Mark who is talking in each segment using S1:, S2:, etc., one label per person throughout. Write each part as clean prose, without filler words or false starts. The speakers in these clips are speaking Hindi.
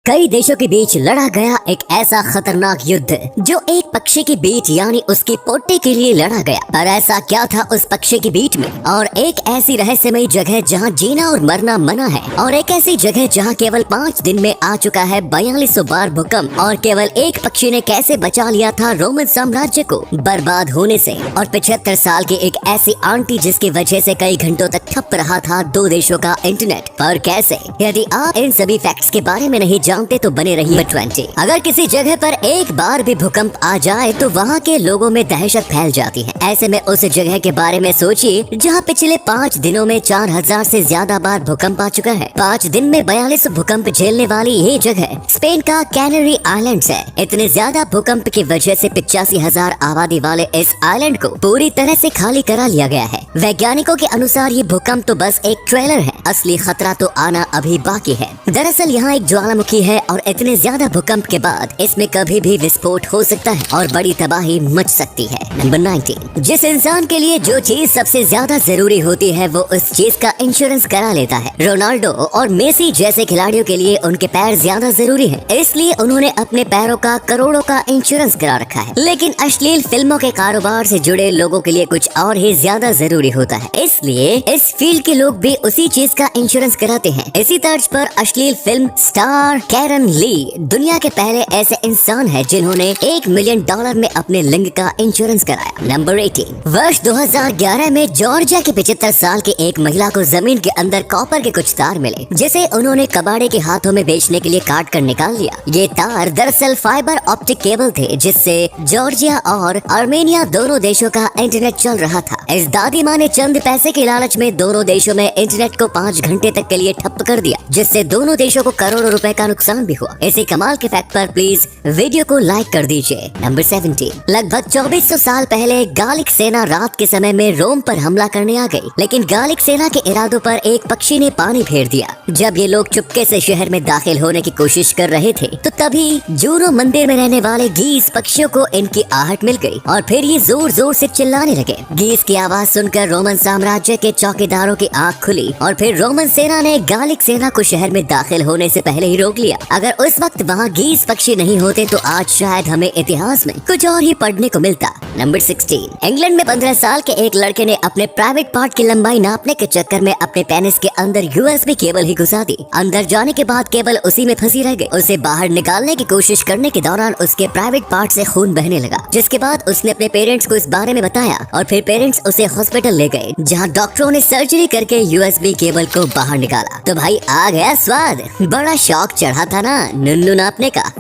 S1: कई देशों के बीच लड़ा गया एक ऐसा खतरनाक युद्ध जो एक पक्षी की बीट यानी उसकी पोटे के लिए लड़ा गया। पर ऐसा क्या था उस पक्षी की बीट में? और एक ऐसी रहस्यमयी जगह जहां जीना और मरना मना है, और एक ऐसी जगह जहां केवल 5 दिन में आ चुका है 4200 बार भूकंप, और केवल एक पक्षी ने कैसे बचा लिया था रोमन साम्राज्य को बर्बाद होने से, और 75 साल की एक ऐसी आंटी जिसकी वजह से कई घंटों तक ठप रहा था 2 देशों का इंटरनेट। पर कैसे? यदि आप इन सभी फैक्ट्स के बारे में नहीं जानते तो बने रहिए 20। अगर किसी जगह पर एक बार भी भूकंप आ जाए तो वहाँ के लोगों में दहशत फैल जाती है। ऐसे में उस जगह के बारे में सोचिए जहाँ पिछले 5 दिनों में 4000 से ज्यादा बार भूकंप आ चुका है। 5 दिन में 42 भूकंप झेलने वाली ये जगह स्पेन का कैनरी आइलैंड्स है। इतने ज्यादा भूकंप की वजह से 85,000 आबादी वाले इस आइलैंड को पूरी तरह से खाली करा लिया गया है। वैज्ञानिकों के अनुसार ये भूकंप तो बस एक ट्रेलर है, असली खतरा तो आना अभी बाकी है। दरअसल यहाँ एक ज्वालामुखी है और इतने ज्यादा भूकंप के बाद इसमें कभी भी विस्फोट हो सकता है और बड़ी तबाही मच सकती है। नंबर 19। जिस इंसान के लिए जो चीज सबसे ज्यादा जरूरी होती है वो उस चीज का इंश्योरेंस करा लेता है। रोनाल्डो और मेसी जैसे खिलाड़ियों के लिए उनके पैर ज्यादा जरूरी है, इसलिए उन्होंने अपने पैरों का करोड़ों का इंश्योरेंस करा रखा है। लेकिन अश्लील फिल्मों के कारोबार से जुड़े लोगों के लिए कुछ और ही ज्यादा जरूरी होता है, इसलिए इस फील्ड के लोग भी उसी चीज का इंश्योरेंस कराते हैं। इसी तर्ज पर अश्लील फिल्म स्टार कैरन ली दुनिया के पहले ऐसे इंसान है जिन्होंने $1 मिलियन में अपने लिंग का इंश्योरेंस कराया। नंबर 18। वर्ष 2011 में जॉर्जिया की 75 साल की एक महिला को जमीन के अंदर कॉपर के कुछ तार मिले, जिसे उन्होंने कबाड़े के हाथों में बेचने के लिए काट कर निकाल लिया। ये तार दरअसल फाइबर ऑप्टिक केबल थे जिससे जॉर्जिया और आर्मेनिया दोनों देशों का इंटरनेट चल रहा था। इस दादी माँ ने चंद पैसे के लालच में दोनों देशों में इंटरनेट को 5 घंटे तक के लिए ठप कर दिया, जिससे दोनों देशों को करोड़ों रुपए का नुकसान भी हुआ। इसी कमाल के फैक्ट पर प्लीज वीडियो को लाइक कर दीजिए। नंबर 17। लगभग 2400 साल पहले गालिक सेना रात के समय में रोम पर हमला करने आ गई, लेकिन गालिक सेना के इरादों पर एक पक्षी ने पानी फेर दिया। जब ये लोग चुपके से शहर में दाखिल होने की कोशिश कर रहे थे तो तभी जूरो मंदिर में रहने वाले गीस पक्षियों को इनकी आहट मिल गई और फिर ये जोर जोर से चिल्लाने लगे। गीस की आवाज सुनकर रोमन साम्राज्य के चौकीदारों की आंख खुली और फिर रोमन सेना ने गालिक सेना को शहर में दाखिल होने से पहले ही रोक लिया। अगर उस वक्त वहाँ गीस पक्षी नहीं होते तो आज शायद हमें इतिहास में कुछ और ही पढ़ने को मिलता। नंबर 16। इंग्लैंड में 15 साल के एक लड़के ने अपने प्राइवेट पार्ट की लंबाई नापने के चक्कर में अपने पेनिस के अंदर USB केबल ही घुसा दी। अंदर जाने के बाद केबल उसी में फंसी रह गई। उसे बाहर निकालने की कोशिश करने के दौरान उसके प्राइवेट पार्ट से खून बहने लगा, जिसके बाद उसने अपने पेरेंट्स को इस बारे में बताया और फिर पेरेंट्स उसे हॉस्पिटल ले गए, जहाँ डॉक्टरों ने सर्जरी करके USB केबल को बाहर निकाला। तो भाई आ गया स्वाद, बड़ा शौक चढ़ा था ना नुन्नू नापने का।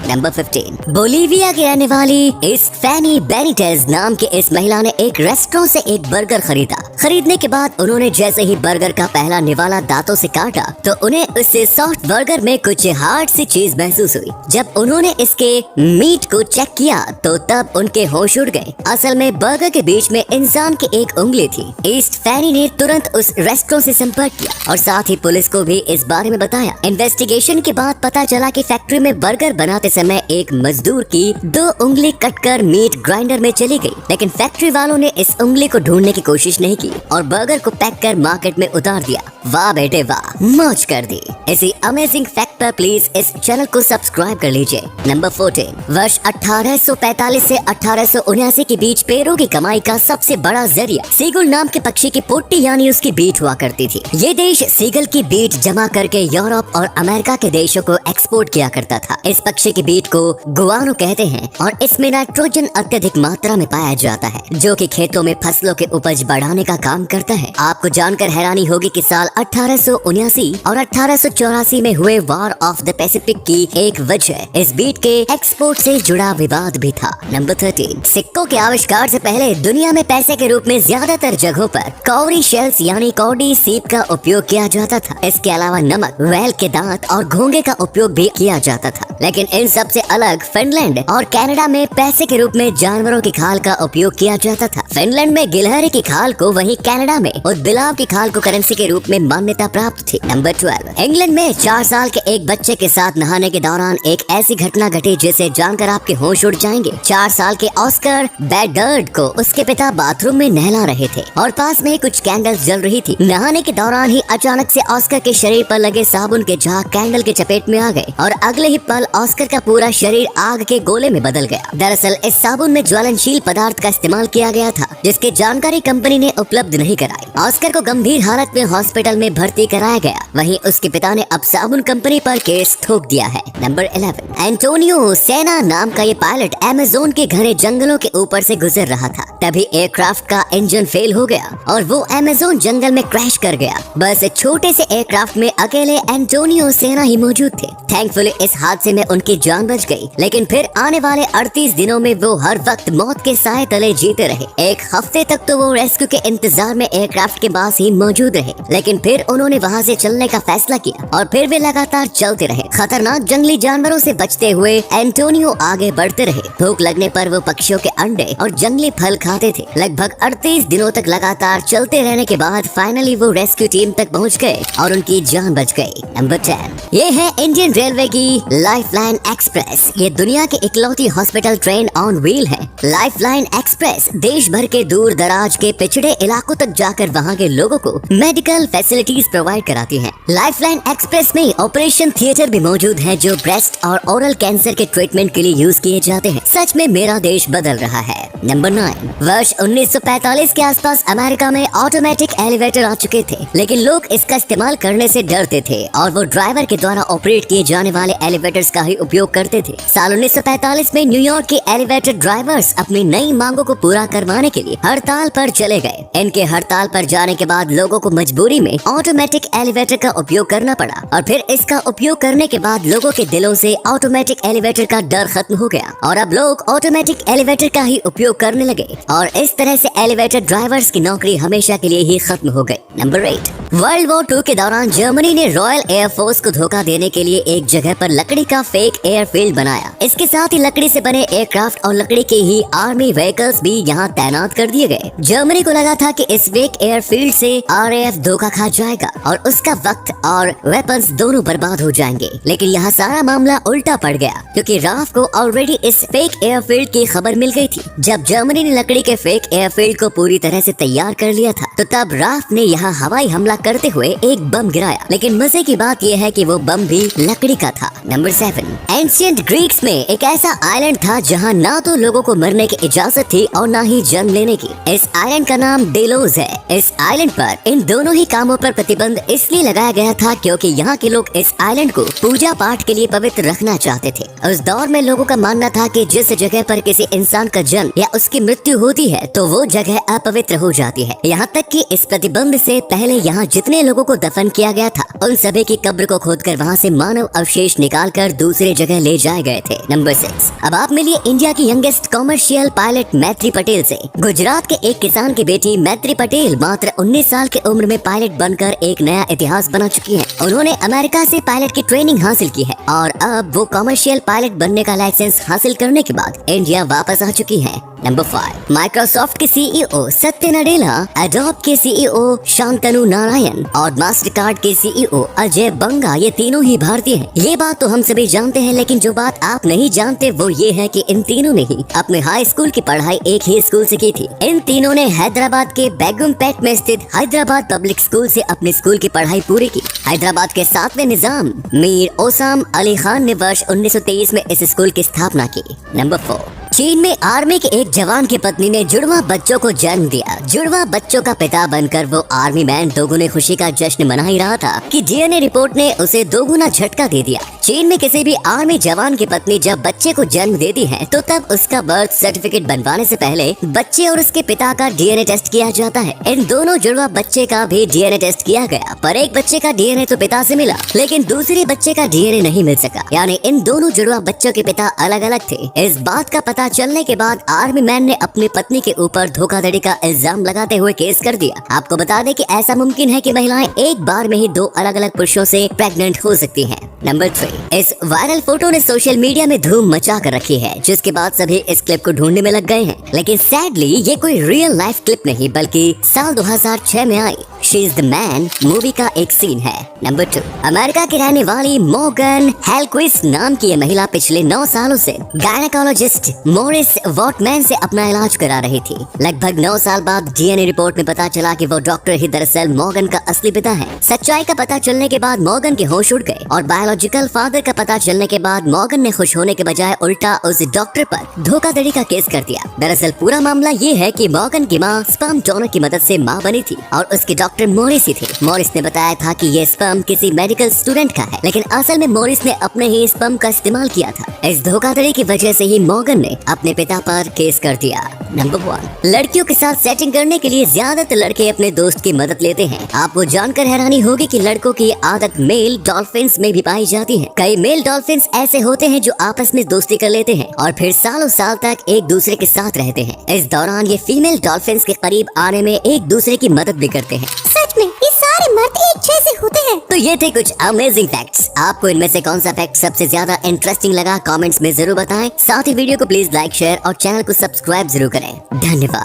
S1: नंबर 15। बोलीविया की रहने वाली इस फैनी बेनिटेज नाम की इस महिला ने एक रेस्टोरेंट से एक बर्गर खरीदा। खरीदने के बाद उन्होंने जैसे ही बर्गर का पहला निवाला दांतों से काटा तो उन्हें उससे सॉफ्ट बर्गर में कुछ हार्ड सी चीज महसूस हुई। जब उन्होंने इसके मीट को चेक किया तो तब उनके होश उड़ गए। असल में बर्गर के बीच में इंसान की एक उंगली थी। ईस्ट फैनी ने तुरंत उस रेस्टोरेंट से संपर्क किया और साथ ही पुलिस को भी इस बारे में बताया। इन्वेस्टिगेशन के बाद पता चला कि फैक्ट्री में बर्गर बनाते समय एक मजदूर की 2 उंगली कटकर मीट ग्राइंडर में चली गई, लेकिन फैक्ट्री वालों ने इस उंगली को ढूंढने की कोशिश नहीं की और बर्गर को पैक कर मार्केट में उतार दिया। वाह बेटे वाह, मौज कर दी। इसी अमेजिंग फैक्ट पर प्लीज इस चैनल को सब्सक्राइब कर लीजिए। नंबर 14। वर्ष 1845 से 1879 के बीच पेरू की कमाई का सबसे बड़ा जरिया सीगुल नाम के पक्षी की पोटी यानी उसकी बीट हुआ करती थी। ये देश सीगल की बीट जमा करके यूरोप और अमेरिका के देशों को एक्सपोर्ट किया करता था। इस पक्षी की बीट को गुआनो कहते हैं और इसमें नाइट्रोजन अत्यधिक मात्रा में पाया जाता है, जो कि खेतों में फसलों के उपज बढ़ाने का काम करता है। आपको जानकर हैरानी होगी कि साल 1879 और 1884 में हुए वॉर ऑफ द पैसिफिक की एक वजह इस बीट के एक्सपोर्ट से जुड़ा विवाद भी था। नंबर 13। सिक्कों के आविष्कार से पहले दुनिया में पैसे के रूप में ज्यादातर जगहों पर कौड़ी शेल्स यानी कौड़ी सीप का उपयोग किया जाता था। इसके अलावा नमक, वैल के दांत और घोंगे का उपयोग भी किया जाता था। लेकिन इन सब से अलग फिनलैंड और कनाडा में पैसे के रूप में जानवरों की खाल का उपयोग किया जाता था। फिनलैंड में गिलहरी की खाल को, वहीं कनाडा में बिलाव की खाल को करेंसी के रूप में मान्यता प्राप्त थी। नंबर 12। इंग्लैंड में 4 साल के एक बच्चे के साथ नहाने के दौरान एक ऐसी घटना घटी जिसे जानकर आपके होश उड़ जाएंगे। 4 साल के ऑस्कर बैडर्ड को उसके पिता बाथरूम में नहला रहे थे और पास में कुछ कैंडल्स जल रही थी। नहाने के दौरान ही अचानक से ऑस्कर के शरीर पर लगे साबुन के झाग कैंडल की चपेट में आ गए और अगले ही पल ऑस्कर का पूरा शरीर आग के गोले में बदल गया। दरअसल इस साबुन में ज्वलनशील पदार्थ का इस्तेमाल किया गया था, जिसकी जानकारी कंपनी ने उपलब्ध नहीं कराई। ऑस्कर को गंभीर हालत में हॉस्पिटल में भर्ती कराया गया। वहीं उसके पिता ने अब साबुन कंपनी पर केस ठोक दिया है। नंबर 11, एंटोनियो सेना नाम का ये पायलट अमेज़न के घने जंगलों के ऊपर से गुजर रहा था। तभी एयरक्राफ्ट का इंजन फेल हो गया और वो अमेज़न जंगल में क्रैश कर गया। बस छोटे से एयरक्राफ्ट में अकेले एंटोनियो सेना ही मौजूद थे। थैंकफुली इस हादसे में उनकी जान बच गई, लेकिन फिर आने वाले 38 दिनों में वो हर वक्त मौत के साए तले जीते रहे। एक हफ्ते तक तो वो रेस्क्यू के इंतजार में एयरक्राफ्ट के पास ही मौजूद रहे, लेकिन फिर उन्होंने वहाँ से चलने का फैसला किया और फिर वे लगातार चलते रहे। खतरनाक जंगली जानवरों से बचते हुए एंटोनियो आगे बढ़ते रहे। भूख लगने पर वो पक्षियों के अंडे और जंगली फल खाते थे। लगभग 38 दिनों तक लगातार चलते रहने के बाद फाइनली वो रेस्क्यू टीम तक पहुँच गए और उनकी जान बच गई। नंबर 10, ये है इंडियन रेलवे की लाइफलाइन एक्सप्रेस। ये दुनिया की इकलौती हॉस्पिटल ट्रेन ऑन व्हील है। लाइफलाइन एक्सप्रेस देश भर के दूर दराज के पिछड़े इलाकों तक जाकर वहाँ के लोगों को मेडिकल फैसिलिटीज प्रोवाइड कराती है। लाइफलाइन एक्सप्रेस में ऑपरेशन थिएटर भी मौजूद है, जो ब्रेस्ट और ओरल कैंसर के ट्रीटमेंट के लिए यूज किए जाते हैं। सच में मेरा देश बदल रहा है। नंबर 9, वर्ष 1945 के आसपास अमेरिका में ऑटोमेटिक एलिवेटर आ चुके थे, लेकिन लोग इसका इस्तेमाल करने से डरते थे और वो ड्राइवर के द्वारा ऑपरेट किए जाने वाले एलिवेटर्स का ही उपयोग करते थे। साल 1945 में न्यूयॉर्क के एलिवेटर ड्राइवर्स अपनी नई मांगों को पूरा करवाने के लिए हड़ताल पर चले गए। इनके हड़ताल पर जाने के बाद लोगों को मजबूरी में ऑटोमेटिक एलिवेटर का उपयोग करना पड़ा और फिर इसका उपयोग करने के बाद लोगों के दिलों से ऑटोमेटिक एलिवेटर का डर खत्म हो गया और अब लोग ऑटोमेटिक एलिवेटर का ही उपयोग करने लगे और इस तरह से एलिवेटर ड्राइवर्स की नौकरी हमेशा के लिए ही खत्म हो गई। नंबर 8, वर्ल्ड वॉर 2 के दौरान जर्मनी ने रॉयल एयरफोर्स को धोखा देने के लिए एक जगह पर लकड़ी का फेक एयरफील्ड बनाया। इसके साथ ही लकड़ी से बने एयरक्राफ्ट और लकड़ी के ही आर्मी व्हीकल्स भी यहाँ तैनात कर दिए गए। जर्मनी को लगा था कि इस फेक एयरफील्ड से RAF धोखा खा जाएगा और उसका वक्त और वेपन्स दोनों बर्बाद हो जाएंगे, लेकिन यहाँ सारा मामला उल्टा पड़ गया क्योंकि राफ को ऑलरेडी इस फेक एयरफील्ड की खबर मिल गई थी। जब जर्मनी ने लकड़ी के फेक एयरफील्ड को पूरी तरह से तैयार कर लिया था, तो तब राफ ने यहाँ हवाई हमला करते हुए एक बम गिराया, लेकिन मजे की बात यह है कि वो बम भी लकड़ी का था। नंबर 7, एंशिएंट ग्रीक्स में एक ऐसा आइलैंड था जहाँ ना तो लोगों को मरने की इजाजत थी और ना ही जन्म लेने की। इस आइलैंड का नाम डेलोस है। इस आइलैंड पर इन दोनों ही कामों पर प्रतिबंध इसलिए लगाया गया था क्योंकि यहाँ के लोग इस आइलैंड को पूजा पाठ के लिए पवित्र रखना चाहते थे। उस दौर में लोगों का मानना था कि जिस जगह पर किसी इंसान का जन्म या उसकी मृत्यु होती है तो वो जगह अपवित्र हो जाती है। यहाँ तक कि इस प्रतिबंध से पहले यहाँ जितने लोगों को दफन किया गया था, उन सभी की कब्र को खोदकर वहाँ से मानव अवशेष निकालकर दूसरी जगह ले जाए गए थे। नंबर 6, अब आप मिलिए इंडिया की यंगेस्ट कॉमर्शियल पायलट मैत्री पटेल से। गुजरात के एक किसान की बेटी मैत्री पटेल मात्र 19 साल की उम्र में पायलट बनकर एक नया इतिहास बना चुकी है। उन्होंने अमेरिका से पायलट की ट्रेनिंग हासिल की है और अब वो कॉमर्शियल पायलट बनने का लाइसेंस हासिल करने के बाद इंडिया वापस आ चुकी है। नंबर 5, माइक्रोसॉफ्ट के CEO सत्य नडेला, एडोब के CEO शांतनु नारायण और मास्टरकार्ड के CEO अजय बंगा, ये तीनों ही भारतीय हैं। ये बात तो हम सभी जानते हैं, लेकिन जो बात आप नहीं जानते वो ये है कि इन तीनों ने ही अपने हाई स्कूल की पढ़ाई एक ही स्कूल से की थी। इन तीनों ने हैदराबाद के बेगमपेट में स्थित हैदराबाद पब्लिक स्कूल से अपनी स्कूल की पढ़ाई पूरी की। हैदराबाद के 7वें निजाम मीर ओसाम अली खान ने वर्ष 1923 में इस स्कूल की स्थापना की। नंबर 4, चीन में आर्मी के एक जवान की पत्नी ने जुड़वा बच्चों को जन्म दिया। जुड़वा बच्चों का पिता बनकर वो आर्मी मैन दोगुने खुशी का जश्न मना ही रहा था कि DNA रिपोर्ट ने उसे दोगुना झटका दे दिया। चीन में किसी भी आर्मी जवान की पत्नी जब बच्चे को जन्म देती है तो तब उसका बर्थ सर्टिफिकेट बनवाने से पहले बच्चे और उसके पिता का DNA टेस्ट किया जाता है। इन दोनों जुड़वा बच्चे का भी DNA टेस्ट किया गया, पर एक बच्चे का DNA तो पिता से मिला, लेकिन दूसरे बच्चे का DNA नहीं मिल सका। यानी इन दोनों जुड़वा बच्चों के पिता अलग अलग थे। इस बात का पता चलने के बाद आर्मी मैन ने अपनी पत्नी के ऊपर धोखाधड़ी का इल्जाम लगाते हुए केस कर दिया। आपको बता दें कि ऐसा मुमकिन है कि महिलाएं एक बार में ही 2 अलग अलग पुरुषों से प्रेग्नेंट हो सकती हैं। नंबर 3, इस वायरल फोटो ने सोशल मीडिया में धूम मचा कर रखी है, जिसके बाद सभी इस क्लिप को ढूंढने में लग गए हैं। लेकिन सैडली ये कोई रियल लाइफ क्लिप नहीं बल्कि साल 2006 में आई she is the man movie का एक सीन है। नंबर 2, अमेरिका की रहने वाली मॉर्गन हेलक्विस्ट नाम की ये महिला पिछले 9 सालों से गायनेकोलॉजिस्ट मॉरिस वॉटमैन से अपना इलाज करा रही थी। लगभग 9 साल बाद डीएनए रिपोर्ट में पता चला कि वो डॉक्टर ही दरअसल मॉर्गन का असली पिता है। सच्चाई का पता चलने के बाद मॉर्गन के होश उड़ गए और बायोलॉजिकल फादर का पता चलने के बाद मॉर्गन ने खुश होने के बजाय उल्टा उस डॉक्टर पर धोखाधड़ी का केस कर दिया। दरअसल पूरा मामला ये है कि मॉर्गन की माँ स्पर्म डोनर की मदद से माँ बनी थी और उसके डॉक्टर मॉरिस ही थे। मॉरिस ने बताया था कि ये स्पर्म किसी मेडिकल स्टूडेंट का है, लेकिन असल में मॉरिस ने अपने ही स्पर्म का इस्तेमाल किया था। इस धोखाधड़ी की वजह से ही मॉर्गन ने अपने पिता पर केस कर दिया। नंबर 1, लड़कियों के साथ सेटिंग करने के लिए ज्यादातर लड़के अपने दोस्त की मदद लेते हैं। आपको जानकर हैरानी होगी कि लड़कों की आदत मेल डॉल्फिन्स में भी पाई जाती है। कई मेल डॉल्फिन्स ऐसे होते हैं जो आपस में दोस्ती कर लेते हैं और फिर सालों साल तक एक दूसरे के साथ रहते हैं। इस दौरान ये फीमेल डॉल्फिन्स के करीब आने में एक दूसरे की मदद भी करते हैं।
S2: सच में ये सारे मर्द एक जैसे होते हैं।
S1: तो ये थे कुछ अमेजिंग फैक्ट्स। आपको इनमें से कौन सा फैक्ट सबसे ज्यादा इंटरेस्टिंग लगा कमेंट्स में जरूर बताएं। साथ ही वीडियो को प्लीज लाइक, शेयर और चैनल को सब्सक्राइब जरूर करें। धन्यवाद।